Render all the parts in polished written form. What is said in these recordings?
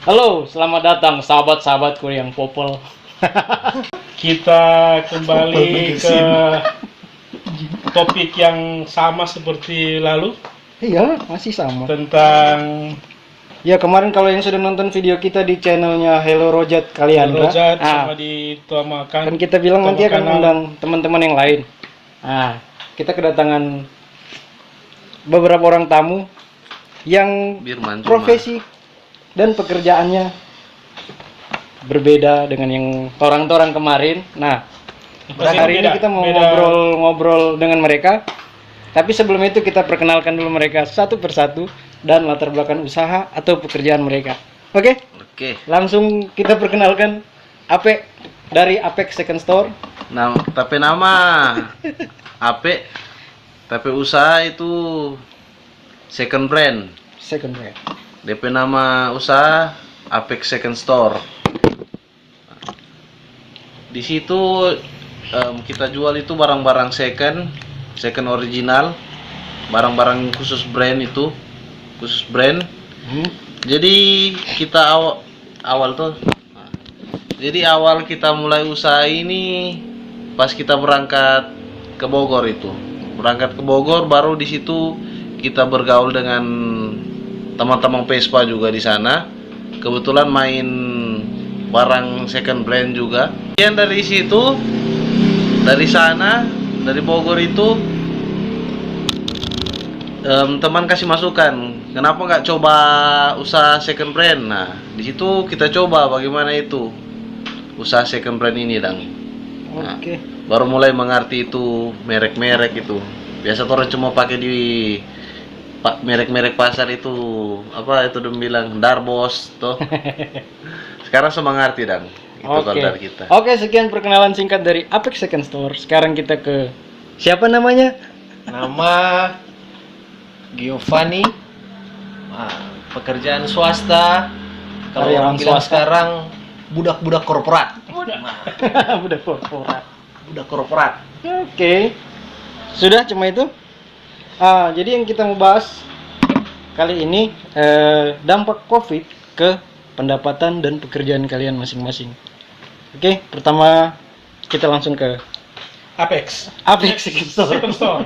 Halo, selamat datang sahabat-sahabatku yang popol. Kita kembali ke topik yang sama seperti lalu Iya, masih sama. tentang Ya, kemarin kalau yang sudah nonton video kita di channelnya Hello Rojat kalian, Rojat Ah, sama di Tuamakan. kan kita bilang nanti akan Tuamakan. undang teman-teman yang lain. Ah, kita kedatangan beberapa orang tamu yang Birman profesi dan pekerjaannya berbeda dengan yang orang-orang kemarin. Nah, Pasti hari ini beda, kita mau beda. ngobrol-ngobrol dengan mereka. Tapi sebelum itu kita perkenalkan dulu mereka satu persatu dan latar belakang usaha atau pekerjaan mereka. Oke? Oke. Langsung kita perkenalkan Ape dari Apex Second Store. Nah, tapi nama Ape, tapi usaha itu second brand. Second brand. DP nama usaha Apex Second Store. Di situ kita jual itu barang-barang second original, barang-barang khusus brand itu, khusus brand. Jadi kita awal tuh. Jadi awal kita mulai usaha ini pas kita berangkat ke Bogor itu. Berangkat ke Bogor baru di situ kita bergaul dengan teman-teman Vespa juga di sana. Kebetulan main barang second brand juga. Kemudian dari situ, dari sana, dari Bogor itu teman kasih masukan, kenapa nggak coba usaha second brand? Nah, di situ kita coba bagaimana itu usaha second brand ini, Dang. Nah, Oke. baru mulai mengerti itu merek-merek itu. Biasa orang cuma pakai di merek-merek pasar itu, apa itu dong bilang Darbos tuh. Sekarang semangarti, Dang. Itu Oke. kalau dari kita. Oke, sekian perkenalan singkat dari Apex Second Store. Sekarang kita ke siapa namanya? Nama Giovanni, pekerjaan swasta. Kalau Karyawan orang bilang swasta. sekarang budak-budak korporat. Udah korporat. Budak korporat. Oke. Sudah cuma itu? Jadi yang kita mau bahas kali ini dampak Covid ke pendapatan dan pekerjaan kalian masing-masing. Oke, pertama kita langsung ke Apex Apex Second Store. Second Store.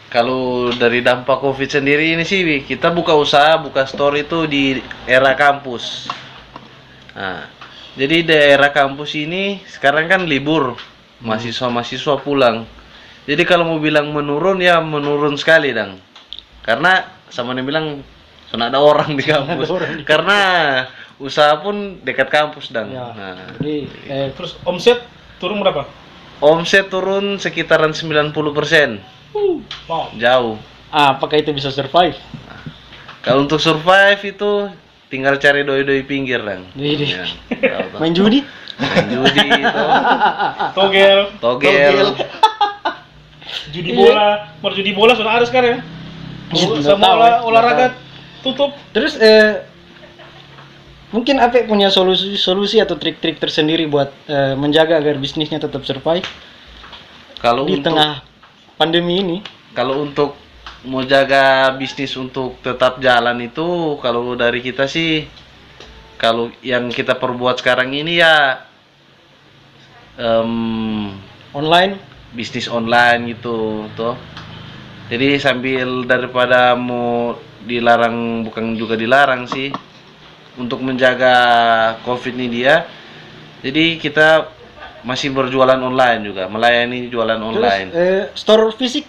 Kalau dari dampak Covid sendiri ini sih, kita buka usaha, buka store itu di era kampus. Nah, jadi daerah kampus ini sekarang kan libur, mahasiswa-mahasiswa pulang. Jadi kalau mau bilang menurun ya menurun sekali, Dang. Karena sama dia bilang sana ada orang di kampus. Karena usaha pun dekat kampus, Dang. Ya. Nah, Jadi Terus omset turun berapa? omset turun sekitaran 90%. Wow. Jauh. apakah itu bisa survive? Kalau untuk survive itu tinggal cari doi-doi pinggir, Dang. Jadi Ya, tahu toh. main judi? Main judi itu, Togel, togel. judi bola, judi bola sudah ada sekarang ya. Nggak Semua tahu ya. olahraga tutup. Terus mungkin Ape punya solusi atau trik-trik tersendiri buat menjaga agar bisnisnya tetap survive Kalau di untuk tengah pandemi ini? kalau untuk mau jaga bisnis untuk tetap jalan itu, kalau dari kita sih, kalau yang kita perbuat sekarang ini ya Online? bisnis online gitu, toh. Jadi sambil daripada mau dilarang, bukan juga dilarang sih, untuk menjaga COVID ini dia, jadi kita masih berjualan online juga, melayani jualan online. Terus store fisik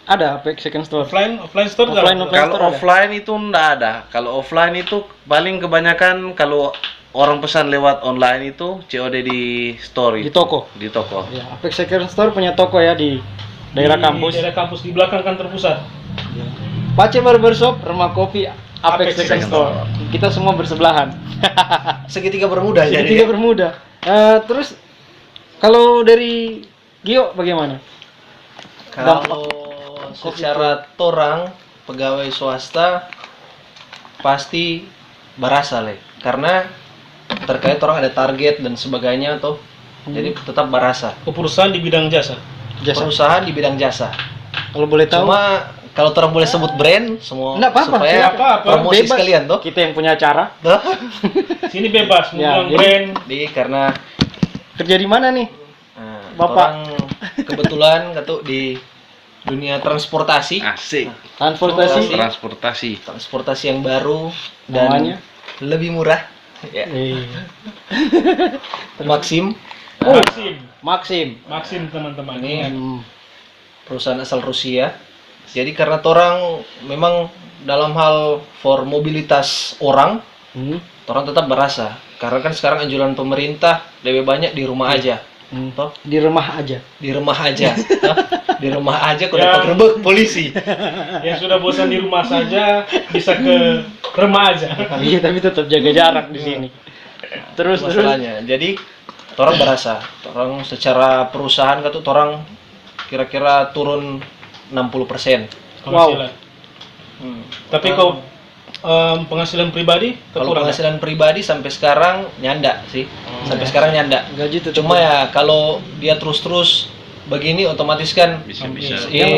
ada Apex Second Store? Offline store Offline, jalan. offline. Kalau store ada? offline itu enggak ada. Kalau offline itu paling kebanyakan kalau orang pesan lewat online itu COD di store Di itu. toko? Di toko. Ya, Apex Second Store punya toko ya di daerah Di kampus. daerah kampus di belakang kantor pusat. Pace Barbershop, rumah kopi Apex Apex Second Second Store. Kita semua bersebelahan. Segitiga bermuda Jadi jadi. tidak bermuda. Terus kalau dari Gio bagaimana? Kalau secara torang pegawai swasta pasti berasa le, karena terkait orang ada target dan sebagainya tuh. Jadi tetap berasa. Perusahaan di bidang jasa. Jasa. Perusahaan di bidang jasa. Kalau boleh tahu? Cuma kalau orang boleh sebut brand semua Nggak apa-apa, supaya nggak apa-apa. promosi Bebas. sekalian toh. Kita yang punya acara. Sini bebas mau Ya, bilang jadi- brand. Jadi karena Kerja di mana nih? Bapak. orang kebetulan ketuk di dunia transportasi, Asik. Transportasi. Transportasi. yang baru dan Namanya? lebih murah. Ya. Maxim. Oh, Maxim. Maxim. Maxim teman-teman. Ini Hmm. perusahaan asal Rusia. Jadi karena orang memang dalam hal for mobilitas orang, Hmm. orang tetap berasa. Karena kan sekarang anjuran pemerintah lebih banyak di rumah aja. Hmm. Toh, Di rumah aja. di rumah aja. Toh, di rumah aja kok Ya. dapat gerbek polisi. Yang sudah bosan di rumah saja bisa ke rumah aja. Iya, tapi tetap jaga jarak di sini. Terus Masalahnya. Jadi orang berasa, orang secara perusahaan kata orang kira-kira turun 60%. Penghasilan. Hmm. Tapi kau penghasilan pribadi Kalau terkurang. penghasilan pribadi sampai sekarang nyanda sih. Sampai sekarang nyanda. gaji tetap. Cuma ya kalau dia terus-terus begini otomatis kan Bisa-bisa. yang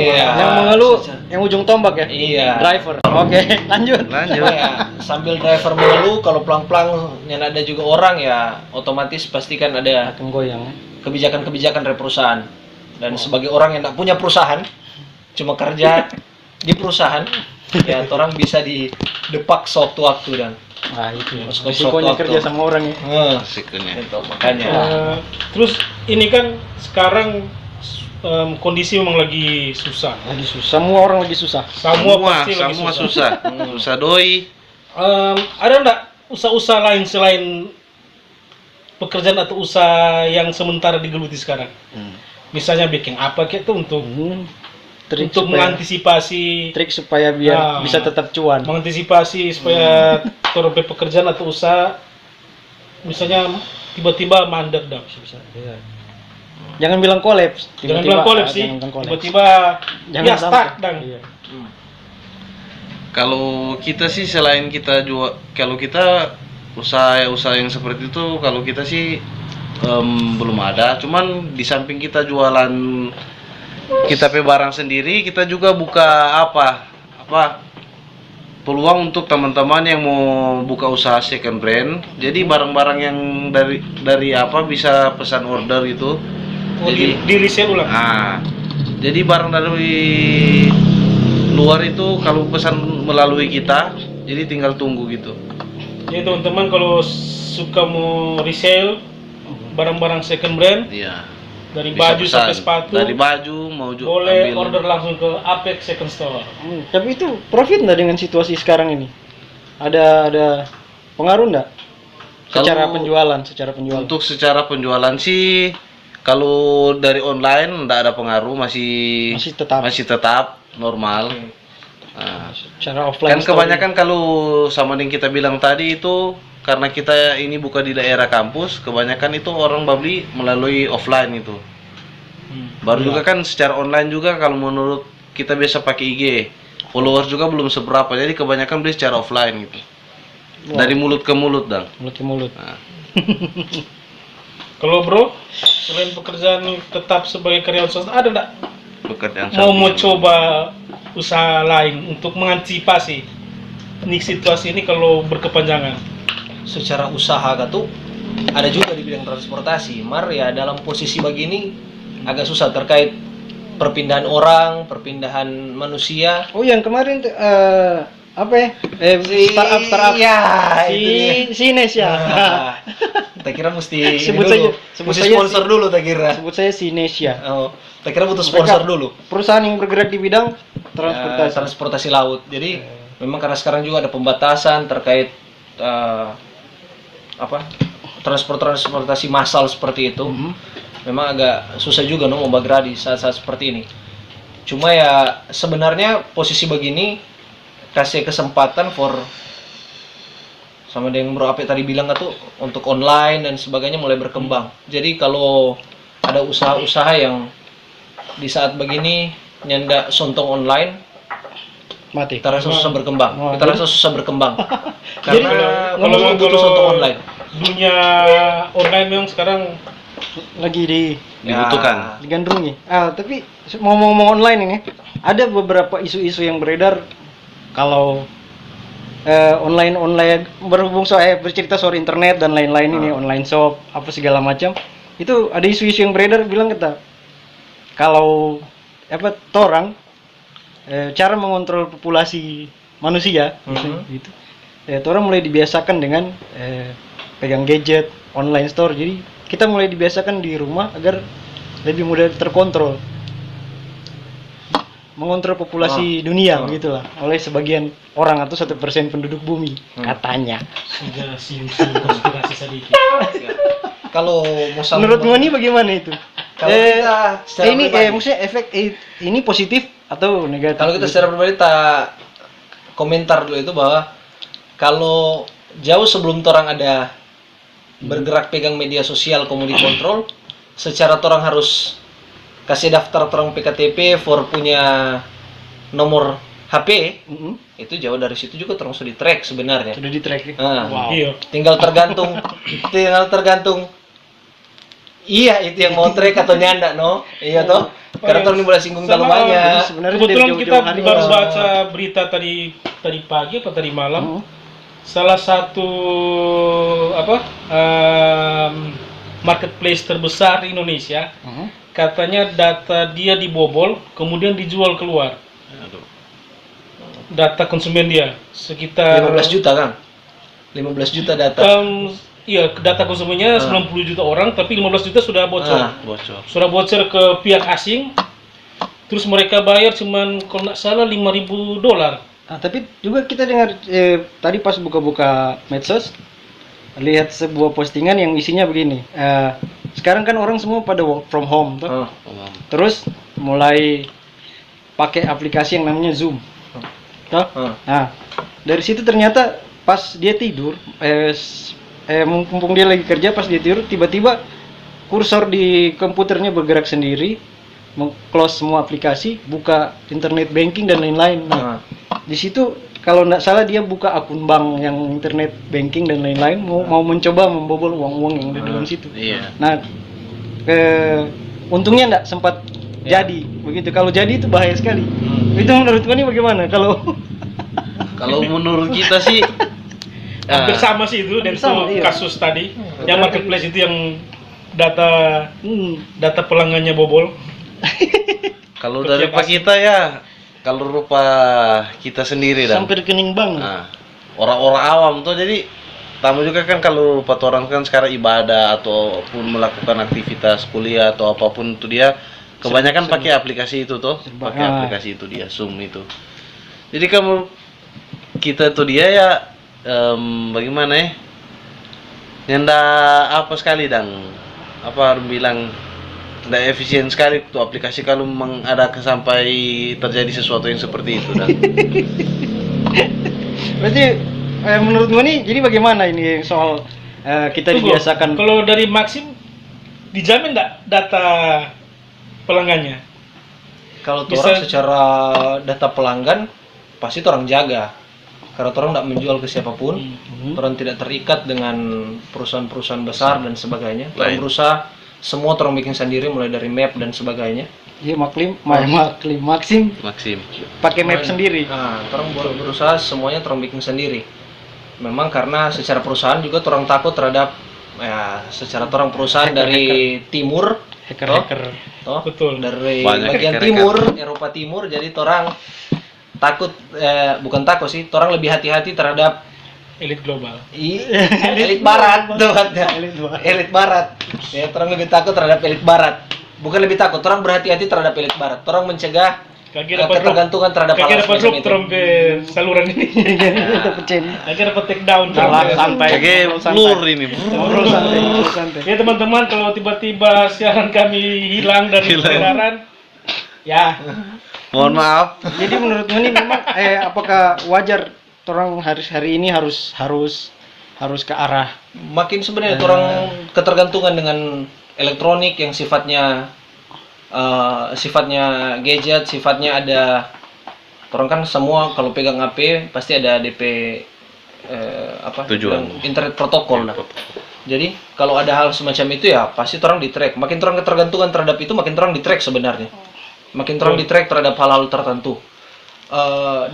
mengeluh yang ujung tombak ya. Iya. Driver. Oke, lanjut. Lanjut. Cuma ya sambil driver mengeluh kalau pelang-pelang yang ada juga orang ya otomatis pasti kan ada Akan goyang. kebijakan-kebijakan dari perusahaan. Dan sebagai orang yang tidak punya perusahan, cuma kerja di perusahaan, ya orang bisa didepak sewaktu-waktu dan Nah, itu. Masuk ke Resikonya waktu. kerja sama orang ya. Asiknya. itu makanya. Terus ini kan sekarang kondisi memang lagi susah. Lagi susah. Semua orang lagi susah. Semua pasti lagi Semua susah. susah. Susah doi. Ada enggak usaha-usaha lain selain pekerjaan atau usaha yang sementara digeluti sekarang? Misalnya bikin apa kayak tuh untuk Trik untuk supaya, mengantisipasi trik supaya biar bisa tetap cuan. mengantisipasi supaya terobek pekerjaan atau usaha misalnya tiba-tiba mandek dah. Iya. Jangan bilang kolaps. Jangan bilang kolaps sih. Jangan bilang kolaps. Tiba-tiba ya sampai. stuck dang. Iya. Kalau kita sih selain kita jual, kalau kita usaha yang seperti itu, kalau kita sih belum ada. Cuman di samping kita jualan kita pe barang sendiri, kita juga buka apa peluang untuk teman-teman yang mau buka usaha second brand. Jadi barang-barang yang dari apa bisa pesan order gitu. Oh, Jadi di resell ulang. jadi barang dari luar itu kalau pesan melalui kita, jadi tinggal tunggu gitu. Jadi teman-teman kalau suka mau resell barang-barang second brand Iya. dari Bisa baju pesan. sampai sepatu Dari baju mau boleh ambil. order langsung ke Apex Second Store. Tapi itu profit nggak dengan situasi sekarang ini? Ada pengaruh nggak? Secara Kalau penjualan. Untuk secara penjualan sih kalau dari online enggak ada pengaruh, masih Masih tetap. normal. Nah, Secara offline. kan kebanyakan kalau sama yang kita bilang tadi itu karena kita ini buka di daerah kampus, kebanyakan itu orang beli melalui offline itu. Baru juga kan secara online juga kalau menurut kita biasa pakai IG, followers juga belum seberapa, jadi kebanyakan beli secara offline gitu. Dari mulut ke mulut dang. Mulut ke mulut. Nah, Kalau bro, selain pekerjaan tetap sebagai karyawan swasta, ada enggak pekerjaan mau sampingan. coba usaha lain untuk mengantisipasi nih situasi ini kalau berkepanjangan? Secara usaha tuh ada juga di bidang transportasi. Mar ya dalam posisi begini agak susah terkait perpindahan orang, perpindahan manusia. Oh, yang kemarin tuh, apa ya? Startup. Ya, itu dia. Si Nesia. Tak kira mesti Sebut ini dulu. saja- sebut Mesti saja sponsor dulu tak kira. Sebut saya si Nesia. Oh, tak kira butuh sponsor dulu. Perusahaan yang bergerak di bidang transportasi. Transportasi laut. Jadi memang karena sekarang juga ada pembatasan terkait transportasi massal seperti itu. Memang agak susah juga mau bergerak di saat-saat seperti ini. Cuma ya sebenarnya posisi begini kasih kesempatan for sama dengan Bro Ape tadi bilang tuh untuk online dan sebagainya mulai berkembang. Jadi kalau ada usaha-usaha yang di saat begini nyanda sontong online, Mati. kita rasa susah berkembang. Wah, Kita rasa susah berkembang. Jadi Karena kalau memang butuh sontong online. dunia online memang sekarang lagi dibutuhkan. digandrungi. Tapi mau ngomong online ini, ada beberapa isu-isu yang beredar kalau online berhubung soal bercerita soal internet dan lain-lain ini, online shop apa segala macam. Itu ada isu-isu yang beredar bilang kita kalau torang cara mengontrol populasi manusia gitu. Torang mulai dibiasakan dengan pegang gadget, online store. Jadi kita mulai dibiasakan di rumah agar lebih mudah terkontrol. Mengontrol populasi dunia begitulah oleh sebagian orang atau 1% penduduk bumi katanya. Sudah sium-sium konspirasi sedikit. Kalau mau Menurut Ngoni bagaimana itu? Kalau kita secara ini pribadi. maksudnya efek ini positif atau negatif? Kalau kita secara pribadi komentar dulu itu bahwa kalau jauh sebelum orang ada bergerak pegang media sosial komuni kontrol, secara orang harus kasih daftar orang PKTP for punya nomor HP, itu jauh dari situ juga orang sudah di track sebenarnya. Sudah di track. Iya. Tinggal tergantung. Iya, itu yang mau track atau nyanda, no? Iya toh. Karena orang ini boleh singgung Sama, terlalu banyak. Sebenarnya Kebetulan dari kita jauh-jauh hari baru ya. baca berita tadi pagi atau tadi malam. Salah satu marketplace terbesar di Indonesia, katanya data dia dibobol, kemudian dijual keluar. Data konsumen dia sekitar 15 juta kan? 15 juta data. Iya, data konsumennya 90 juta orang, tapi 15 juta sudah bocor. Bocor. Sudah bocor ke pihak asing. Terus mereka bayar cuman kalau nggak salah $5.000. Tapi juga kita dengar tadi pas buka-buka medsos lihat sebuah postingan yang isinya begini. Sekarang kan orang semua pada work from home tuh. Terus mulai pakai aplikasi yang namanya Zoom. Toh? Nah, dari situ ternyata pas dia tidur mumpung dia lagi kerja, pas dia tidur tiba-tiba kursor di komputernya bergerak sendiri, meng-close semua aplikasi, buka internet banking dan lain-lain. Nah, di situ kalau nggak salah dia buka akun bank yang internet banking dan lain-lain, mau mencoba membobol uang-uang yang ada dalam situ. Iya. Nah, untungnya nggak sempat jadi begitu. Kalau jadi itu bahaya sekali. Itu menurut ini bagaimana? Kalau menurut kita sih Hampir sama sih itu dan itu sama, iya. kasus tadi yang marketplace itu yang data pelanggannya bobol. kalau dari Pak kita ya, kalau rupa kita sendiri dan Sampai rekening bank. orang-orang awam tuh, jadi tamu juga kan kalau rupa orang kan sekarang ibadah ataupun melakukan aktivitas kuliah atau apapun itu dia kebanyakan pakai aplikasi itu tuh, pakai aplikasi itu dia Zoom itu. Jadi kamu kita tuh dia ya bagaimana ya? Nyanda apa sekali harus bilang tidak efisien sekali tuh aplikasi kalau memang ada sampai terjadi sesuatu yang seperti itu dan. Berarti menurut gue nih, jadi bagaimana ini soal kita Tunggu, dibiasakan? kalau dari Maxim dijamin nggak data pelanggannya? Kalau Bisa- orang secara data pelanggan pasti orang jaga. Karena orang tidak menjual ke siapapun, orang tidak terikat dengan perusahaan-perusahaan besar dan sebagainya. Orang berusaha semua orang bikin sendiri mulai dari map dan sebagainya. Iya, Maxim pakai map sendiri. Nah, orang berusaha semuanya orang bikin sendiri. Memang karena secara perusahaan juga orang takut terhadap secara orang perusahaan dari timur, Hacker. toh, Betul. dari Banyak bagian hacker-hacker. timur, Eropa Timur, jadi orang takut, bukan takut sih, orang lebih hati-hati terhadap Elit global. elit barat, elit barat. Ya, orang lebih takut terhadap elit barat. Bukan lebih takut, orang berhati-hati terhadap elit barat. Orang mencegah Kaki dapat drop. ketergantungan terhadap Kaki hal dapat semacam drop itu. terombe saluran ini. Dapat chain. Kaki dapat take down. Santai. Kayak blur ini. Ngobrol santai. Ya teman-teman, kalau tiba-tiba siaran kami hilang dari peredaran, ya Mohon maaf. Jadi menurut gue nih memang apakah wajar orang hari ini harus ke arah Makin sebenarnya orang ketergantungan dengan elektronik yang sifatnya gadget, sifatnya ada, orang kan semua kalau pegang HP pasti ada DP Tujuan. internet protokol. Nah. Jadi kalau ada hal semacam itu ya pasti orang di track. Makin orang ketergantungan terhadap itu, makin orang di track sebenarnya. Makin orang di track terhadap hal-hal tertentu.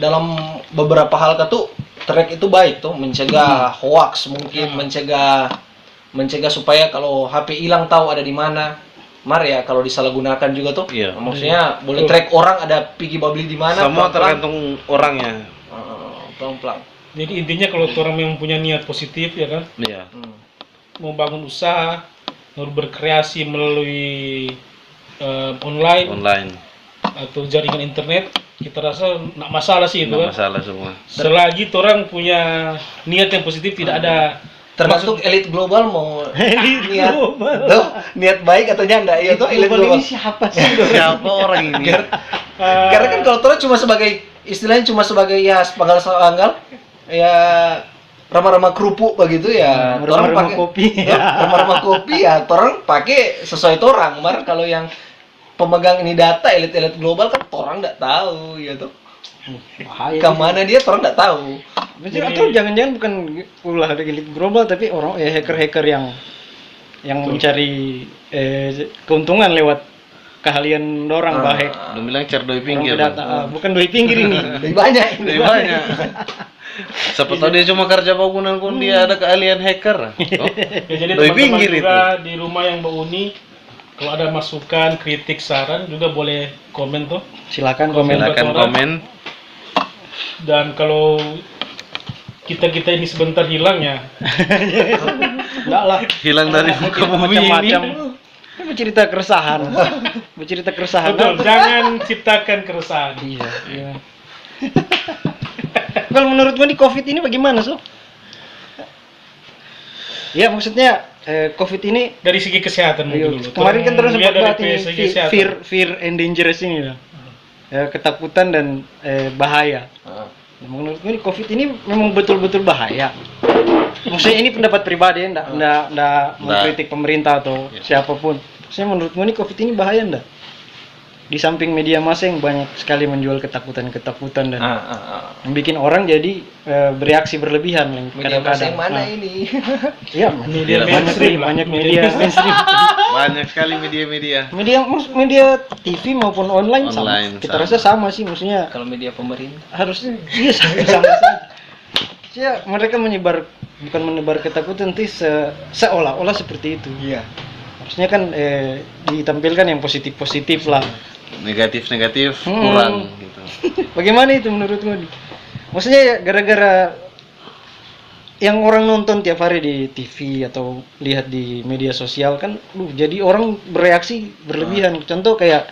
Dalam beberapa hal tuh track itu baik tuh, mencegah hoax mungkin, mencegah supaya kalau HP hilang tahu ada di mana. Mari ya kalau disalahgunakan juga tuh. Iya. Maksudnya boleh track orang ada Piggy Bubbly di mana. Semua pelan-pelan. tergantung orangnya. Pelan-pelan. Jadi intinya kalau orang yang punya niat positif ya kan, Iya. mau bangun usaha, mau berkreasi melalui online atau jaringan internet, kita rasa nggak masalah sih itu Nggak kan. masalah semua. Selagi orang punya niat yang positif, tidak ada Termasuk elit global mau niat baik atau nyanda ya tuh elit global. Ini siapa sih? Siapa orang ini? Karena kan kalau orang cuma sebagai istilahnya cuma sebagai ya sepanggal ya ramah-ramah kerupuk begitu ya. Orang Remah-remah pakai kopi. Ramah-ramah kopi ya. Orang pakai sesuai orang. Mar kalau yang pemegang ini data elit-elit global kan orang nggak tahu ya tuh. Bahaya. Kemana dia orang nggak tahu. Atau jangan-jangan bukan ulah elit global tapi orang hacker-hacker yang mencari keuntungan lewat keahlian orang baik. Lu bilang cerdoi Orang pinggir. berdata, bukan doi pinggir ini. Lebih banyak. Lebih banyak. Siapa tahu dia cuma kerja bangunan pun dia ada keahlian hacker. Oh. ya, jadi Doi teman-teman pinggir juga di rumah yang Mbak Uni, kalau ada masukan, kritik, saran juga boleh komen tuh. Silakan komen. Silakan komen. Dan kalau kita ini sebentar hilang ya, Enggak lah. Hilang dari muka bumi ini. Macam-macam. Bercerita keresahan. Bercerita keresahan. betul, jangan ciptakan keresahan. Iya, iya. Kalau menurut gua nih COVID ini bagaimana, So? Ya, maksudnya COVID ini Dari segi kesehatan mungkin dulu. kemarin kan terus sempat Lihat dari bahas ini segi kesehatan. fear and dangerous ini ya. Ketakutan dan bahaya. Menurut gue COVID ini memang betul-betul bahaya. Maksudnya ini pendapat pribadi ya, enggak mengkritik pemerintah atau siapapun. Saya menurut gue ini COVID ini bahaya enggak? Di samping media massa yang banyak sekali menjual ketakutan dan yang bikin orang jadi bereaksi berlebihan Media massa kadang-kadang. yang mana ini? Iya, Media banyak mainstream lah. banyak media mainstream. Banyak sekali media-media. Media TV maupun online sama. Online, Kita sama. rasa sama sih, maksudnya Kalau media pemerintah. harusnya iya sama saja. Ya, mereka bukan menebar ketakutan, tapi seolah-olah seperti itu. Iya. Harusnya kan ditampilkan yang positif-positif lah. Negatif-negatif Hmm. kurang gitu. Bagaimana itu menurutmu? Maksudnya ya gara-gara yang orang nonton tiap hari di TV atau lihat di media sosial kan, jadi orang bereaksi berlebihan. Contoh kayak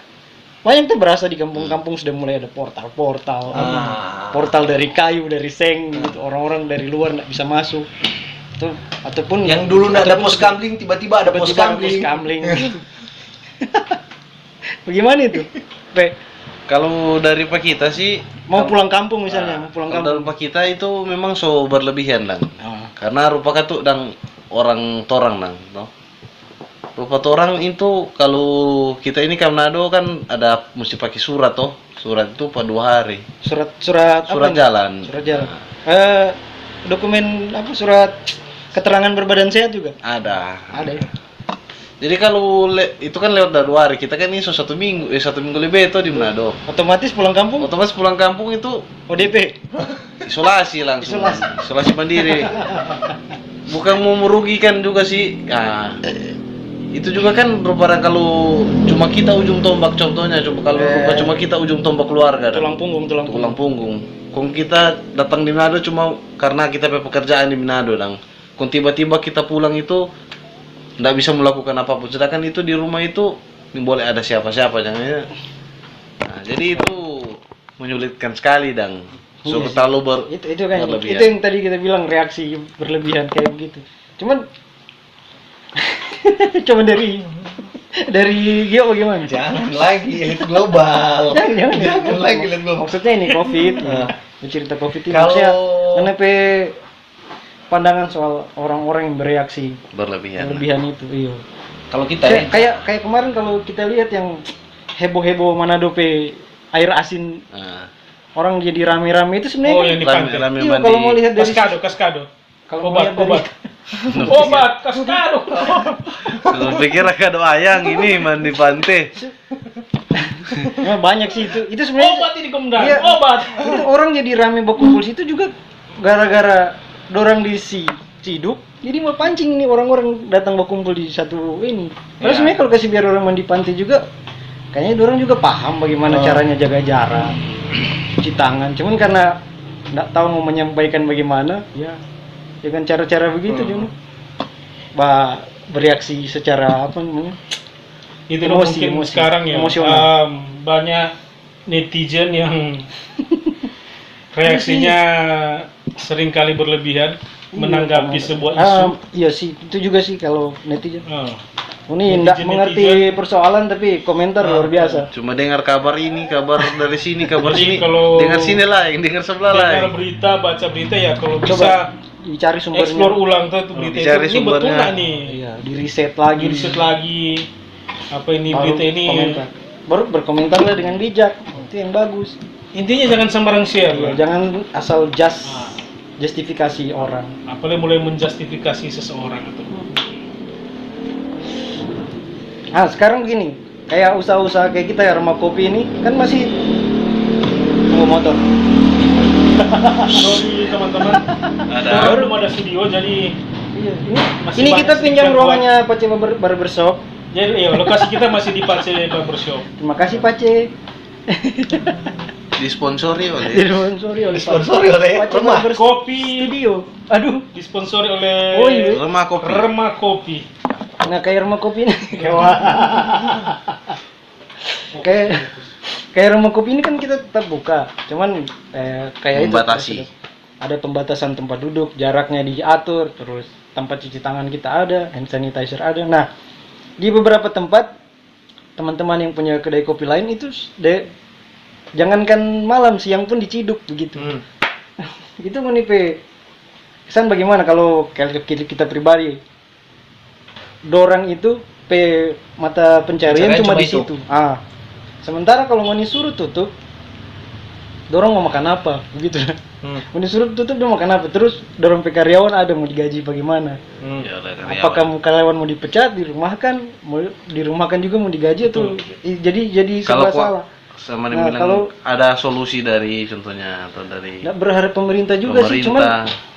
banyak tuh berasa di kampung-kampung sudah mulai ada portal-portal, portal dari kayu, dari seng gitu. Orang-orang dari luar nggak bisa masuk. Ataupun Yang dulu nggak ada pos kamling, tiba-tiba ada pos kamling. kamling. Bagaimana itu? Pe, Kalau dari Pak kita sih mau pulang kampung misalnya, mau pulang kalau dari kampung. Pak kita itu memang so berlebihan dan karena rupa tuh dan orang torang dan no? Rupa torang itu kalau kita ini ke Manado kan ada mesti pakai surat toh. Surat itu per 2 hari. Surat Surat apa? jalan. Surat jalan. Dokumen apa? Surat keterangan berbadan sehat juga. Ada. Ada ya. Jadi kalau itu kan lewat dari 2 hari, kita kan ini so 1 minggu, 1 minggu lebih itu di Manado. Otomatis pulang kampung Otomatis pulang kampung itu ODP. isolasi langsung. Isolasi mandiri. Bukan mau merugikan juga sih. Nah, itu juga kan barang kalau cuma kita ujung tombak contohnya, coba kalau cuma kita ujung tombak keluarga dan Tulang punggung. tulang punggung. Kong kita datang di Manado cuma karena kita pekerjaan di Manado dan kong tiba-tiba kita pulang itu nggak bisa melakukan apapun. Sedangkan itu di rumah itu boleh ada siapa-siapa jangan. Nah, jadi itu menyulitkan sekali dan so Iya sih. terlalu Itu kan berlebihan. itu yang tadi kita bilang reaksi berlebihan kayak begitu. Cuman dari Gio bagaimana? Jangan lagi elit global. Jangan lagi elit global. Maksudnya ini COVID, bercerita COVID ini Kalau- maksudnya kenapa pandangan soal orang-orang yang bereaksi berlebihan. berlebihan itu, iya. Kalau kita ya, Kayak kemarin kalau kita lihat yang heboh-heboh Manado pe air asin Nah, orang jadi rame-rame itu sebenarnya Oh, kan- yang di pantai. rame iya, mandi. kalau mau lihat dari Kaskado. Kalau Obat, melihat dari- obat. Obat, kaskado. Kalau pikir kado ayang ini mandi pantai. Nah, banyak sih itu sebenarnya. Obat ini komandan, Iya. obat. Itu orang jadi rame berkumpul situ juga gara-gara dorang di Ciduk. Jadi mau pancing nih orang-orang datang berkumpul di satu ini. Terus Iya. sebenarnya kalau kasih biar orang mandi pantai juga, kayaknya dorang juga paham bagaimana caranya jaga jarak, cuci tangan. Cuman karena nggak tahu mau menyampaikan bagaimana, ya dengan cara-cara begitu cuma bereaksi secara apa namanya? Itu loh Emosi, mungkin emosi. sekarang ya Emosional. banyak netizen yang reaksinya seringkali berlebihan menanggapi sebuah isu. Iya sih, itu juga sih kalau netizen. Ah. Ini Netizen- tidak mengerti persoalan tapi komentar luar biasa. Cuma dengar kabar ini, kabar dari sini, kabar Jadi sini. kalau- Dengar sini lain, dengar sebelah Dengar lain. berita, baca berita ya kalau Coba bisa dicari sumbernya. explore ulang tuh berita itu. Dicari Ini betul sumbernya. nggak nih? Iya, di riset lagi. Riset lagi apa ini Baru berita ini. komentar. Baru berkomentarlah dengan bijak. Itu yang bagus. Intinya jangan sembarang share. Iya, lah. jangan asal justifikasi orang. Apalagi mulai menjustifikasi seseorang atau Sekarang begini, kayak usaha-usaha kayak kita ya Remah Kopi ini kan masih tunggu motor. sorry teman-teman. Ada. Belum ada video jadi Iya, Masih ini banyak kita pinjam sedikit ruangannya Pace Barbershop. lokasi kita masih di Pace Barbershop. Terima kasih Pace. Disponsori oleh Disponsori oleh Disponsori oleh Pace Remah Barbershop Kopi Studio. Aduh. disponsori oleh Oh iya. Remah Kopi. Remah Kopi. Nah kayak Remah Kopi ini. Wah. kayak Remah Kopi ini kan kita tetap buka. Cuman kayak Membatasi. itu. Ada pembatasan tempat duduk, jaraknya diatur, terus tempat cuci tangan kita ada, hand sanitizer ada. Nah, di beberapa tempat teman-teman yang punya kedai kopi lain itu jangankan malam, siang pun diciduk begitu. Itu menipe kesan bagaimana kalau kita pribadi dorang itu mata pencarian Pencarian cuma cuma di itu. situ. Sementara kalau mau disuruh tutup, dorong mau makan apa begitu. Mau disuruh tutup dia makan apa, terus dorong karyawan ada mau digaji bagaimana, Ya, oleh karyawan. apakah karyawan mau dipecat, dirumahkan juga mau digaji atau jadi Kalau serba salah. sama dia Nah, bilang kalau- ada solusi dari contohnya atau dari Nggak berharap pemerintah juga sih, cuman pemerintah.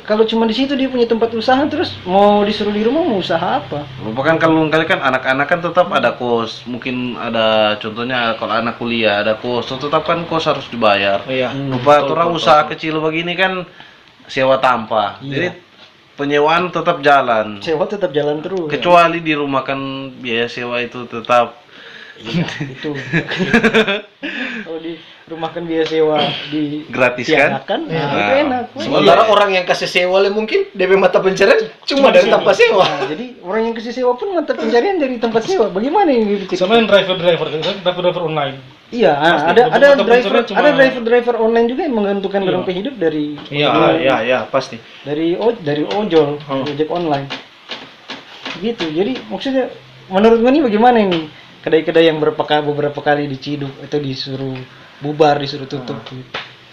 kalau cuma di situ dia punya tempat usaha, terus mau disuruh di rumah mau usaha apa? Bahkan kalau kali kan anak-anak kan tetap ada kos, mungkin ada contohnya kalau anak kuliah ada kos, tetap kan kos harus dibayar. Iya. Lupa orang usaha kecil begini kan sewa tanpa, Iya. jadi penyewaan tetap jalan. Sewa tetap jalan terus. Kecuali di rumah kan biaya sewa itu tetap Itu. Kalau di rumah kan biaya sewa di Gratis kan? tiadakan, nah, Nah, itu enak. Sementara orang yang kasih sewa le mungkin DP mata pencarian cuma dari sewa. tanpa sewa. Nah, jadi orang yang kasih sewa pun mata pencarian dari tempat sewa. Bagaimana ini? Sama yang driver online. Iya, Pasti, ada mata driver pencarian cuma- ada driver online juga yang menggantungkan Iya. dorong hidup dari Iya, pasti. dari ojol, ojek online. Gitu. Jadi maksudnya menurut gua nih bagaimana ini kedai-kedai yang beberapa kali diciduk atau disuruh bubar, disuruh tutup. Gitu.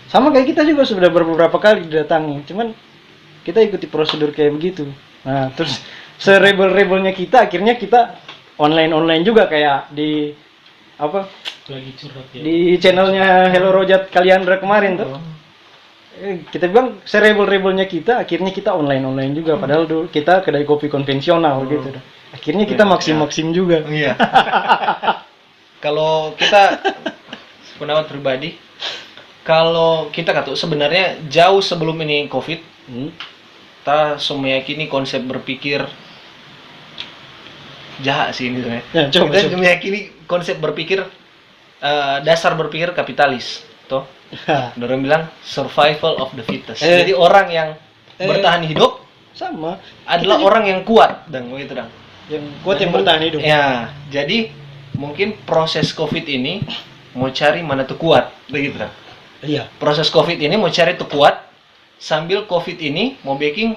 Sama kayak kita juga sudah beberapa kali didatangi, cuman kita ikuti prosedur kayak begitu. Nah, terus serebel-rebelnya kita akhirnya kita online juga kayak di apa? Lagi curhat ya. Di channelnya Hello Rojat Kaliandra kemarin tuh. Kita bilang serebel-rebelnya kita akhirnya kita online juga, padahal dulu kita kedai kopi konvensional gitu. Akhirnya kita maksim juga. Iya. Kalau kita pendapat pribadi, kalau kita kata sebenarnya jauh sebelum ini COVID, kita meyakini konsep berpikir jahat sih ini sebenarnya. Ya, coba. Kita meyakini konsep berpikir dasar berpikir kapitalis, toh. Orang bilang survival of the fittest. Jadi orang yang bertahan hidup Sama adalah orang yang kuat, dan begitu dong. yang kuat yang bertahan hidup. Ya, jadi mungkin proses COVID ini mau cari mana tuh kuat, begitu kan? Iya. Proses COVID ini mau cari tuh kuat, sambil COVID ini mau baking,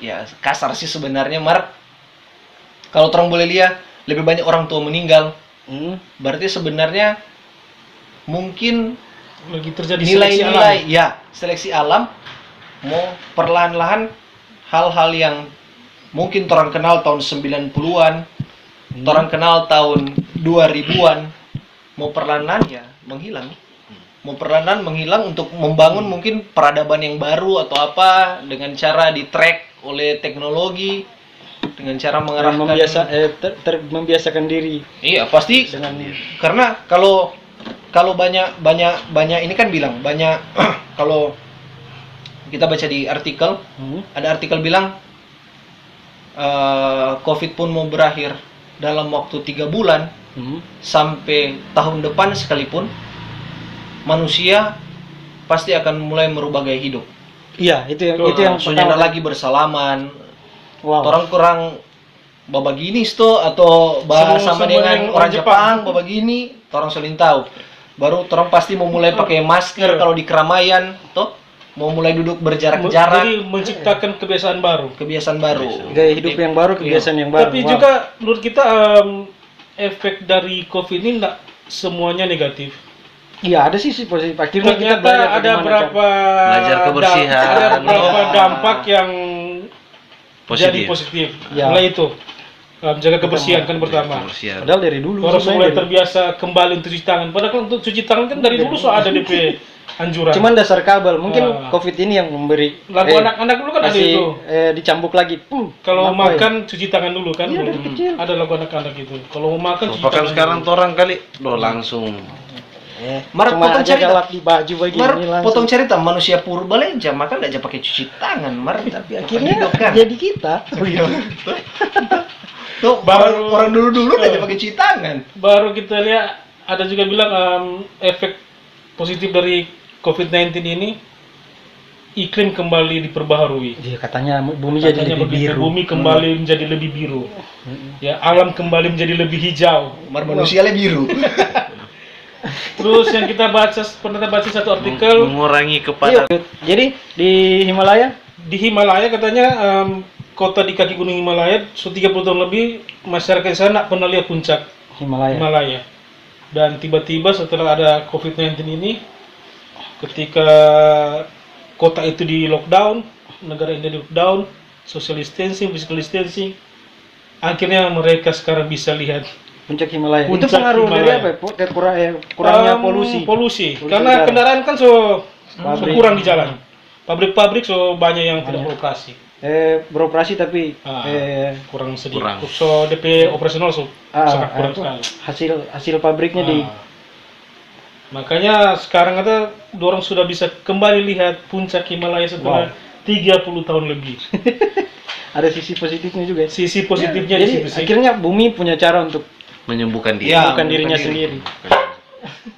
ya kasar sih sebenarnya, Mar. Kalau orang boleh lihat, lebih banyak orang tua meninggal, berarti sebenarnya mungkin Lagi terjadi seleksi alam. nilai-nilai, ya seleksi alam mau perlahan-lahan hal-hal yang mungkin orang kenal tahun 90-an, orang kenal tahun 2000-an, mau perlahan-lahan ya menghilang. Mau perlahan-lahan menghilang untuk membangun mungkin peradaban yang baru atau apa dengan cara di-track oleh teknologi, dengan cara mengarahkan membiasakan diri iya pasti dengan karena kalau banyak ini kan bilang banyak kalau kita baca di artikel ada artikel bilang COVID pun mau berakhir dalam waktu 3 bulan sampai tahun depan sekalipun manusia pasti akan mulai merubah gaya hidup. iya itu yang soalnya pertama. lagi bersalaman. Wow. Orang kurang babaginis tuh atau bahas sama dengan orang Jepang babagini, orang saling tahu. Baru orang pasti mau mulai pakai masker kalau di keramaian, toh mau mulai duduk berjarak-jarak. Jadi menciptakan kebiasaan baru. Kebiasaan baru. Gaya hidup yang baru, kebiasaan yang baru. Tapi Wow. juga menurut kita efek dari COVID ini nggak semuanya negatif. Iya ada sih positif. Akhirnya kita Ternyata belajar ada bagaimana berapa Belajar kebersihan. ada beberapa dampak yang jadi positif. Ya. Mulai itu menjaga kebersihan kan pertama. Kebersihan. Padahal dari dulu Orang sebenarnya mulai dari- terbiasa kembali untuk cuci tangan. Padahal kan untuk cuci tangan kan dari dulu so ada DP anjuran. Cuman dasar kabel. Mungkin Ah. COVID ini yang memberi lagu anak-anak dulu kan ada kasih, itu. dicambuk lagi. Kalau ngapain? makan cuci tangan dulu kan. Iya, dari kecil. Ada lagu anak-anak itu. Kalau mau makan cuci Bahkan tangan. sekarang dulu. orang kali langsung Mar Cuma potong aja cerita. galak di baju begini Mar langsung. potong cerita manusia purba aja makan enggak pakai cuci tangan, Mar. Tapi akhirnya Hidup kan. jadi kita. Oh iya. Tuh, Baru- orang dulu aja pakai cuci tangan. Baru kita lihat ada juga bilang efek positif dari COVID-19 ini iklim kembali diperbaharui. Iya katanya bumi jadi Katanya lebih begitu, biru. bumi kembali menjadi lebih biru. Ya, alam kembali menjadi lebih hijau. Mar manusia biru. Terus yang kita pernah baca satu artikel mengurangi Iya, kepadatan. jadi di Himalaya di Himalaya katanya kota di kaki gunung Himalaya sudah 30 tahun lebih masyarakat di sana nggak pernah lihat puncak Himalaya. Dan tiba-tiba setelah ada COVID-19 ini, ketika kota itu di lockdown, negara ini di lockdown, social distancing, physical distancing, akhirnya mereka sekarang bisa lihat puncak Himalaya. Itu Puncak pengaruh dari Himalaya. apa? Kurangnya polusi. Polusi. Polusi Karena udara. kendaraan kan Pabrik. kurang di jalan. Pabrik-pabrik banyak yang tidak beroperasi. Beroperasi tapi Kurang sedikit. Kurang. So DP operasional sangat kurang sekali. hasil pabriknya di Makanya sekarang ada dorong sudah bisa kembali lihat puncak Himalaya setelah 30 tahun lebih. ada sisi positifnya juga. Sisi positifnya di Jadi situ sih. akhirnya bumi punya cara untuk Menyembuhkan diri. Ya, bukan dirinya menyembuhkan diri. sendiri.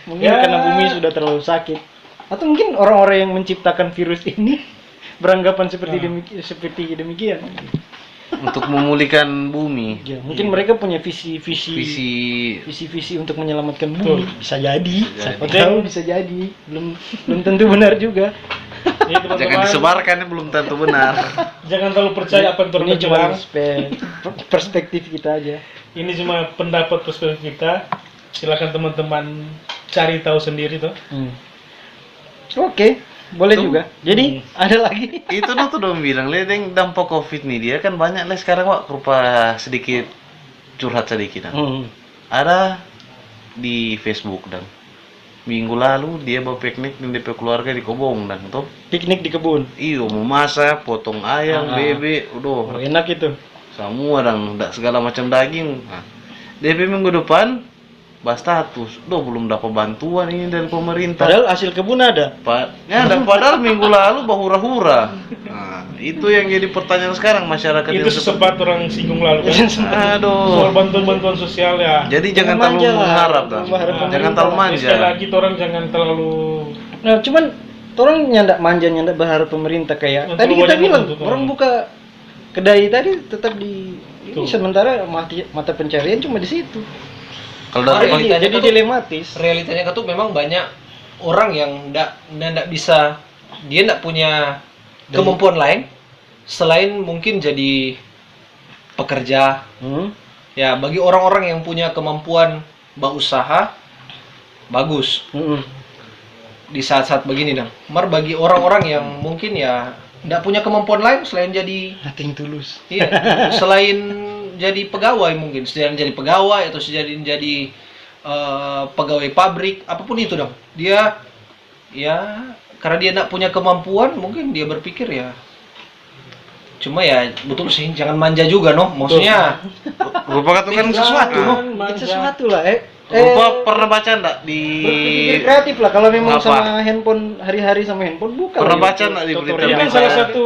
Mungkin Ya. karena bumi sudah terlalu sakit. Atau mungkin orang-orang yang menciptakan virus ini beranggapan seperti demikian. Untuk memulihkan bumi. Ya, mungkin mereka punya visi untuk menyelamatkan bumi. Betul. Bisa jadi, siapa jadi. tahu bisa jadi. Belum tentu benar juga. Ya, teman-teman, Jangan disebarkan, belum tentu benar. jangan terlalu percaya apa yang Ini orang cuma bilang. perspektif kita aja. Ini cuma pendapat perspektif kita. Silakan teman-teman cari tahu sendiri tuh. Oke, boleh Tuh. juga. Jadi ada lagi. Itu tuh dong bilang, ledeng dampak COVID nih dia kan banyak lah sekarang Wak, rupa sedikit curhat sedikit. Ada di Facebook dan minggu lalu dia bawa piknik dengan DP keluarga di Kobong dan tuh Piknik di kebun. iyo memasak, potong ayam, bebek, Oh, udah enak itu. semua dan segala macam daging. Nah, DP minggu depan bahas status, belum dapat bantuan ini dari pemerintah. Padahal hasil kebun ada. Padahal minggu lalu bahura-hura. Nah, itu yang jadi pertanyaan sekarang masyarakat Itu yang sempat orang singgung lalu kan. Soal aduh. bantuan-bantuan sosial ya. Jadi jangan Jangan terlalu manja lah. mengharap dan Berharap jangan pemerintah. terlalu Sekali manja. lagi orang jangan terlalu Nah, cuman orang nyandak manja, nyandak berharap pemerintah kayak Untuk tadi kita banyak bilang membantu orang orang. buka kedai tadi tetap di ini Tuh. sementara mata pencarian cuma di situ. Kalau Mari dari kita- Jadi dilematis. Realitanya tuh memang banyak orang yang ndak bisa, dia ndak punya kemampuan lain selain mungkin jadi pekerja. Ya, bagi orang-orang yang punya kemampuan berusaha bagus. di saat-saat begini Dang. Mar bagi orang-orang yang mungkin ya tidak punya kemampuan lain selain jadi Nothing tulus. iya, selain jadi pegawai mungkin, selain jadi pegawai atau jadi pegawai pabrik apapun itu Dang. Dia ya karena dia tidak punya kemampuan mungkin dia berpikir ya cuma ya betul sih jangan manja juga noh maksudnya Bapak katakan sesuatu noh. Bikin sesuatu lah. Bapak pernah baca enggak di Berpikir kreatif lah. Kalau memang Apa? sama handphone hari-hari sama handphone buka. Pernah lah baca YouTube nggak di tutorial. berita? Ini kan Yang salah saya- satu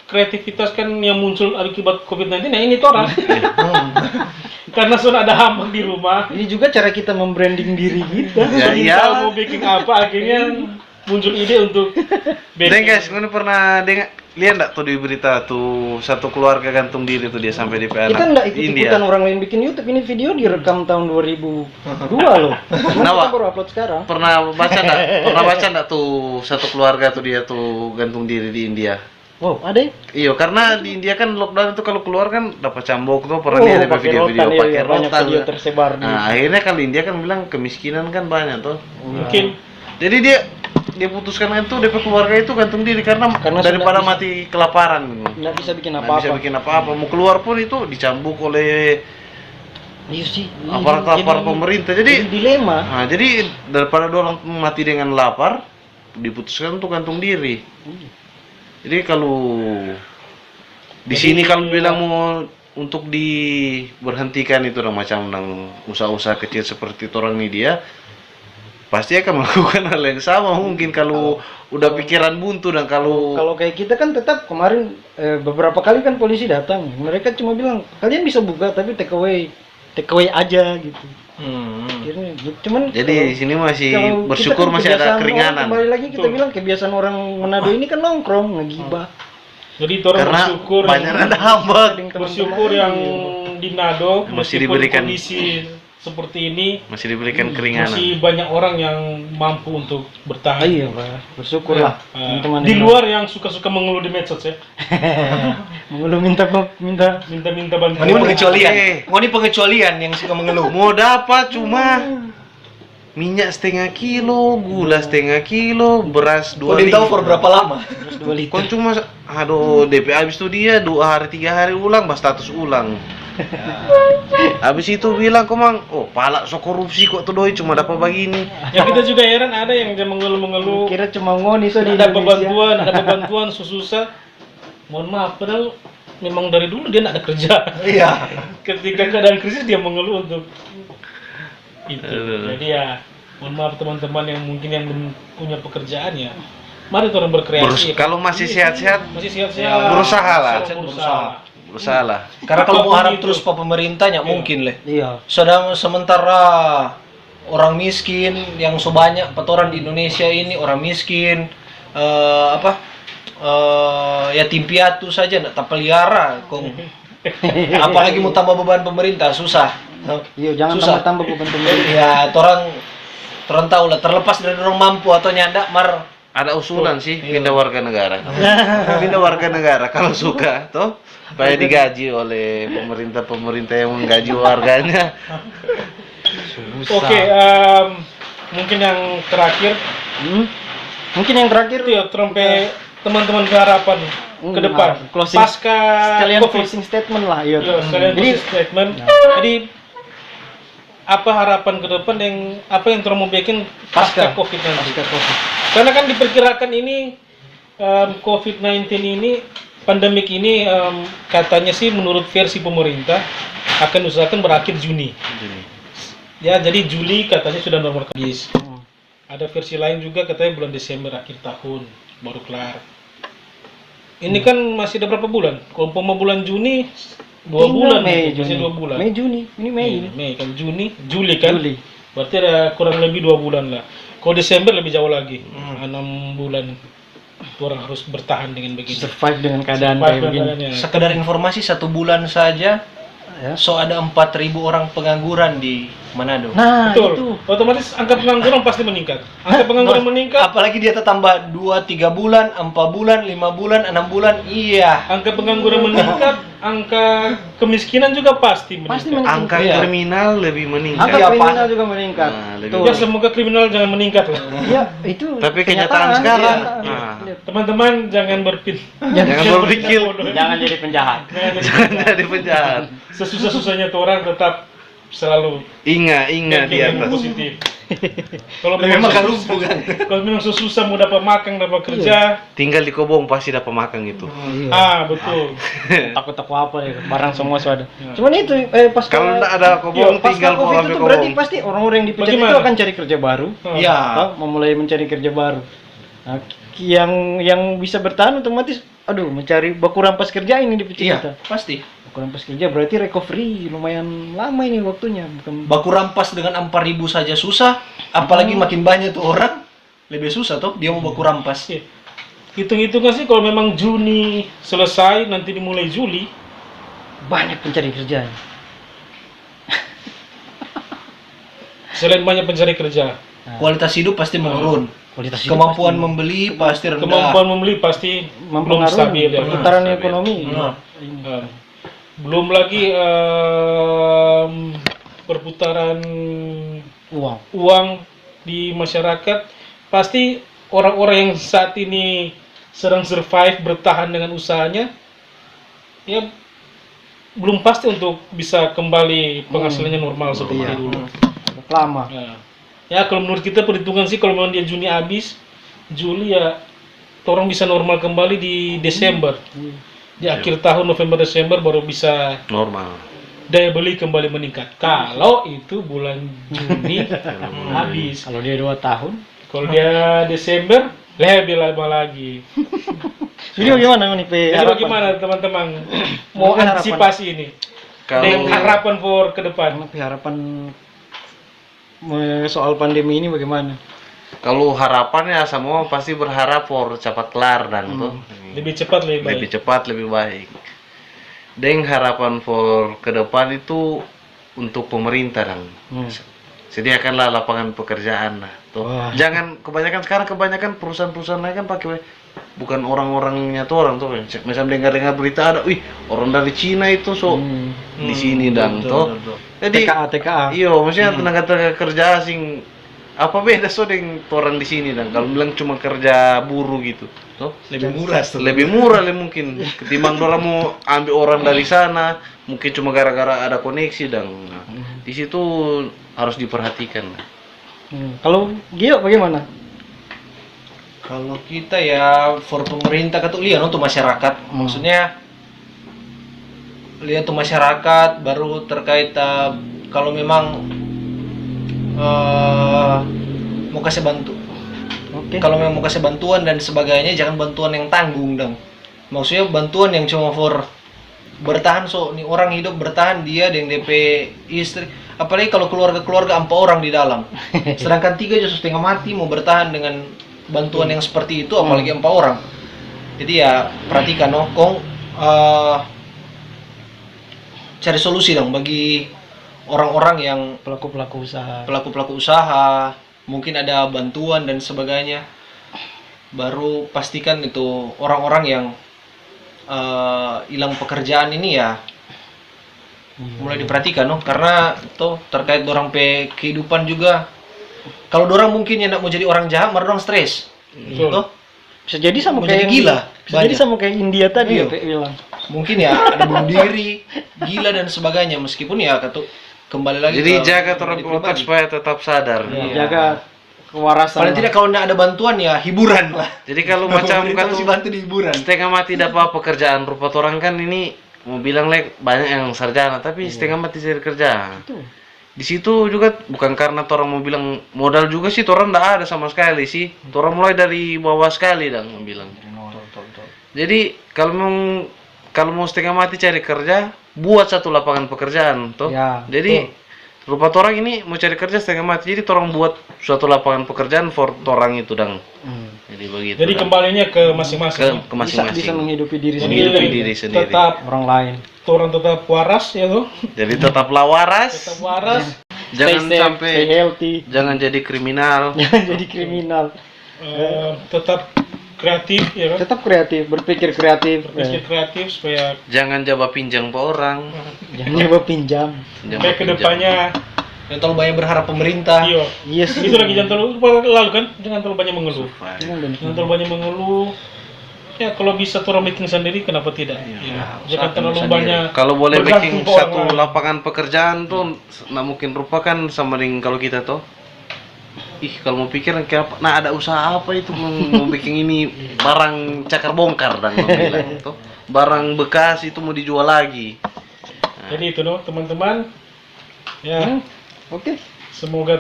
kreativitas kan yang muncul akibat COVID-19. Nah ini tuh orang. Karena sudah ada hambak di rumah. Ini juga cara kita membranding diri kita. Ya Jadi iya. tahu mau bikin apa akhirnya muncul ide untuk Deng guys, kau pernah lihat enggak tuh di berita tuh satu keluarga gantung diri tuh dia sampai di Kita anak nggak India. ikut-ikutan orang lain bikin YouTube. Ini video direkam tahun 2002 loh. Cuma Kenapa? kita baru upload sekarang. Pernah baca enggak? Pernah baca enggak tuh satu keluarga tuh dia tuh gantung diri di India? Wow, ada ya? Iya, karena di India kan lockdown itu kalau keluar kan dapat cambuk tuh pernah Oh, lihat ada pakai video-video rotan, iya, pakai iya, banyak rotan. video tersebar di- Nah, akhirnya kalau India kan bilang kemiskinan kan banyak tuh. mungkin Jadi dia putuskan itu DP keluarga itu gantung diri karena daripada sudah mati kelaparan. nggak bisa bikin Nggak bisa apa-apa. bikin apa-apa. Mau keluar pun itu dicambuk oleh Iya sih. aparat pemerintah. Jadi dilema. nah, jadi daripada orang mati dengan lapar, diputuskan untuk gantung diri. Jadi kalau di sini kalau bilang mau untuk diberhentikan itu orang macam usaha-usaha kecil seperti orang ini dia pasti akan melakukan hal yang sama mungkin kalau udah pikiran buntu dan kalau Kalau kayak kita kan tetap kemarin beberapa kali kan polisi datang. Mereka cuma bilang kalian bisa buka tapi take away aja gitu. Akhirnya, cuman jadi di sini masih kalau bersyukur kita kan masih ada kebiasaan keringanan. orang, kembali lagi kita Betul. bilang kebiasaan orang Manado ini kan nongkrong ngegibah. jadi itu orang Karena bersyukur banyak yang, ada hambak. bersyukur yang di Nado Masih meskipun diberikan- kondisi seperti ini Masih diberikan keringanan. masih banyak orang yang mampu untuk bertahan. Iya, Pak. Bersyukur lah teman-teman. Di luar yang suka-suka mengeluh di medsos ya, mengeluh minta minta-minta bantuan. Mau pengecualian. Oke. Mau ini pengecualian yang suka mengeluh. Mau dapat cuma minyak setengah kilo, gula setengah kilo, beras Kau 2 tahu for berapa lama? 2 liter. Kon cuma aduh DP habis itu dia 2 hari 3 hari ulang bah status ulang. Habis itu bilang komang, oh palak so korupsi kok tuh doi cuma dapat begini. Ya kita juga heran ada yang dia mengeluh-mengeluh, Kira cuma ngoni so di ada Indonesia. ada bantuan susah. Mohon maaf, padahal memang dari dulu dia nggak ada kerja. Iya. Ketika keadaan krisis dia mengeluh untuk itu. Aduh. Jadi ya, mohon maaf teman-teman yang mungkin yang belum punya pekerjaan ya. Mari orang berkreasi. Kalau masih sehat-sehat, masih sehat-sehat. berusaha lah. Berusaha. lah. Karena kalau mau Apapun harap itu. terus pak pemerintahnya mungkin leh. Iya. Sedang sementara orang miskin yang sebanyak petoran di Indonesia ini orang miskin yatim piatu saja nak tapeliara kong. Apalagi mau tambah beban pemerintah susah. Iya, jangan Susah. tambah beban pemerintah. Ya, orang tahu lah terlepas dari orang mampu atau nyandak mar Ada usulan sih pindah warga negara. Pindah warga negara kalau suka, toh supaya digaji oleh pemerintah yang menggaji warganya. Oke, mungkin yang terakhir Mungkin yang terakhir itu ya teman-teman berharapan ke depan closing pasca sekalian COVID. closing statement lah, iya. Ya, sekalian Jadi closing statement. Jadi apa harapan ke depan yang apa yang terus mau bikin pasca COVID nanti? pasca COVID. Karena kan diperkirakan ini COVID-19 ini pandemik ini katanya sih menurut versi pemerintah akan usahakan berakhir Juni. Ya, jadi Juli katanya sudah normal kembali. Ada versi lain juga katanya bulan Desember akhir tahun baru kelar. Ini kan masih ada berapa bulan? Kalau umpama bulan Juni 2 bulan, Mei, masih Juni. 2 bulan. Mei, Juni. Ini Mei. Mei, Mei kan Juni, Juli kan? Juli. Berarti ada kurang lebih 2 bulan lah. Kalau Desember lebih jauh lagi, 6 bulan. Orang harus bertahan dengan begini. Survive dengan keadaan Survive kayak begini. keadaannya. sekedar informasi 1 bulan saja Ya. so ada 4.000 orang pengangguran di Manado. Nah, Betul. itu. Otomatis angka pengangguran pasti meningkat. Angka pengangguran meningkat, Apalagi dia tambah 2-3 bulan, 4 bulan, 5 bulan, 6 bulan. Iya. angka pengangguran meningkat, angka kemiskinan juga pasti meningkat. Pasti meningkat. Angka Iya. kriminal lebih meningkat. Angka Iya, kriminal Pak. juga meningkat. Nah, lebih Tuh. Ya semoga kriminal jangan meningkat lah. Ya, itu. Tapi kenyataan sekarang. kenyataan. Nah. Lihat. Teman-teman jangan Jangan berpikir. Jangan jadi penjahat. Jangan jadi penjahat. Sesusah-susahnya tuh orang tetap selalu Ingat di yang atas. positif. Kalau Lebih memang makan susah, lumpuh kan. kalau memang susah mau dapat makan, dapat kerja, Tinggal di Kobong pasti dapat makan itu. betul. Takut-takut apa ya, barang semua sudah ada. Cuman itu pas Kalau tidak ada Kobong pas tinggal COVID mau itu ambil tuh berarti Kobong. pasti orang-orang yang dipecat itu Bagaimana? akan cari kerja baru. Iya. Memulai mencari kerja baru. Nah, yang bisa bertahan otomatis mencari baku rampas kerja ini dipecat Iya, kita. pasti. Baku rampas kerja berarti recovery lumayan lama ini waktunya, bukan Baku rampas dengan 4.000 saja susah, apalagi makin banyak tuh orang, lebih susah tuh dia mau baku rampas. Iya. Hitung-hitungan sih kalau memang Juni selesai, nanti dimulai Juli, banyak pencari kerja. selain banyak pencari kerja, Kualitas hidup pasti menurun. Kualitas hidup Kemampuan pasti membeli pasti rendah. kemampuan membeli pasti belum mempengaruhi stabil ya. perputaran Stabil. ekonomi. Nah. Nah, belum lagi perputaran Uang. uang di masyarakat, pasti orang-orang yang saat ini sedang survive bertahan dengan usahanya ya belum pasti untuk bisa kembali penghasilannya normal seperti Iya. dulu. Lama. Nah, ya kalau menurut kita perhitungan sih kalau memang dia Juni habis, Juli ya orang bisa normal kembali di Desember. Di akhir tahun November Desember baru bisa Normal. daya beli kembali meningkat. Kalau itu bulan Juni habis. Kalau dia 2 tahun. Kalau dia Desember lebih lama lagi. Jadi bagaimana nih P? Jadi Harapan? bagaimana teman-teman mau Harapan. antisipasi ini? Dengan harapan for ke depan. Tapi harapan soal pandemi ini bagaimana? Kalau harapan ya semua pasti berharap for cepat kelar dan tuh. Lebih cepat lebih baik. Lebih cepat lebih baik. Dan harapan for ke depan itu untuk pemerintah dan sediakanlah lapangan pekerjaan lah. Tuh. Wah. Jangan kebanyakan perusahaan-perusahaan lain kan pakai bukan orang-orangnya tuh orang tuh. Misalnya dengar berita ada, orang dari Cina itu di sini dan tuh. Jadi TKA. iya, maksudnya tenaga kerja asing apa beda dengan orang di sini dan kalau bilang cuma kerja buruh gitu. Tuh. Lebih murah tuh. Lebih murah lah mungkin ketimbang orang mau ambil orang dari sana mungkin cuma gara-gara ada koneksi dan di situ harus diperhatikan. Kalau Gio bagaimana? Kalau kita ya for pemerintah katuk lihat untuk masyarakat, maksudnya lihat tuh masyarakat baru terkait kalau memang mau kasih bantu. Oke. Kalau memang mau kasih bantuan dan sebagainya jangan bantuan yang tanggung dong. Maksudnya bantuan yang cuma for bertahan nih orang hidup bertahan dia dengan DP istri. Apalagi kalau keluarga 4 orang di dalam. Sedangkan 3 aja setengah mati mau bertahan dengan bantuan yang seperti itu apalagi 4 orang. Jadi ya perhatikan cari solusi dong bagi orang-orang yang Pelaku-pelaku usaha. pelaku-pelaku usaha, mungkin ada bantuan dan sebagainya. Baru pastikan itu orang-orang yang hilang pekerjaan ini ya mulai diperhatikan karena tuh terkait dorang kehidupan juga. Kalau dorang mungkin yang nak mau jadi orang jahat, dorang stres. Betul. Tuh, Bisa jadi sama mau kayak jadi gila. Bisa jadi banyak. sama kayak India tadi Iya. ya P bilang. Mungkin ya ada bunuh diri, gila dan sebagainya meskipun ya kembali lagi Jadi ke jaga pribadi orang otak pribadi. supaya tetap sadar. Iya. Jaga kewarasan. Paling tidak kalau nggak ada bantuan ya hiburan lah. Jadi kalau macam Pemerintah kata mesti bantu di hiburan. setengah mati dapat pekerjaan rupa orang kan ini mau bilang banyak yang sarjana tapi setengah mati cari kerja. Betul. Di situ juga bukan karena orang mau bilang modal juga sih orang nggak ada sama sekali sih. Orang mulai dari bawah sekali dan mau bilang. Jadi kalau mau setengah mati cari kerja, buat satu lapangan pekerjaan tuh. Ya, Jadi rupa orang ini mau cari kerja setengah mati, jadi orang buat suatu lapangan pekerjaan for orang itu dang. Jadi begitu. Jadi Dang. kembalinya ke masing-masing. ke masing-masing. Bisa menghidupi diri Jadi sendiri, Menghidupi diri sendiri. Tetap orang lain. orang tetap waras ya tuh. Jadi tetaplah waras. Tetap waras. Jangan safe, sampai- stay healthy. Jangan jadi kriminal. Jangan jadi kriminal. Tetap kreatif ya kan. Tetap kreatif, berpikir kreatif. Berpikir kreatif supaya Jangan jawab pinjam ke orang. Jangan nyoba pinjam. Jawab kedepannya Yang terlalu banyak berharap pemerintah. iya. Iya sih. Itu lagi jangan terlalu lalu kan, jangan terlalu banyak mengeluh. Jangan terlalu banyak mengeluh. Ya kalau bisa tuh orang bikin sendiri kenapa tidak? Ya, jangan terlalu sendiri. banyak. Kalau boleh bergantung bikin ke orang satu lain. lapangan pekerjaan tuh nggak mungkin rupakan sama dengan kalau kita tuh. Ih, kalau mau pikir kayak apa? Nah, ada usaha apa itu mau bikin ini barang cakar bongkar dan bilang tuh. Barang bekas itu mau dijual lagi. Jadi itu no teman-teman. Ya, Oke. semoga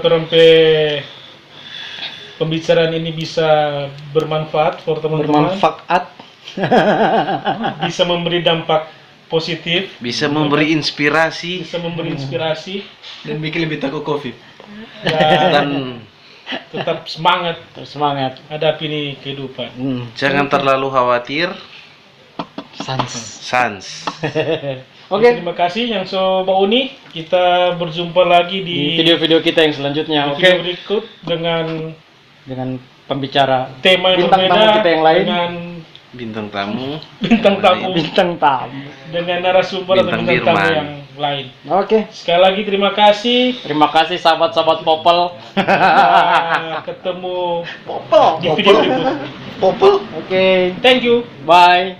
pembicaraan ini bisa bermanfaat for teman-teman. Bermanfaat. Bisa memberi dampak positif, Bisa memberi inspirasi bisa memberi inspirasi Dan bikin lebih takut COVID. dan dan tetap semangat Terus semangat. hadapi ini kehidupan. jangan terlalu khawatir. Sans. Sans. Oke. Terima kasih yang Sobat Uni. Kita berjumpa lagi Di di video-video kita yang selanjutnya. video Oke. berikut dengan Dengan pembicara tema yang bintang berbeda, tamu kita yang lain. dengan Bintang tamu. bintang tamu, Bintang tamu. dengan narasumber atau Bintang bintang tamu Firman. yang lain. Oke. Sekali lagi terima kasih. Terima kasih sahabat-sahabat Popel. Ketemu Popel. di video berikut. Popel. Oke. Thank you. Bye.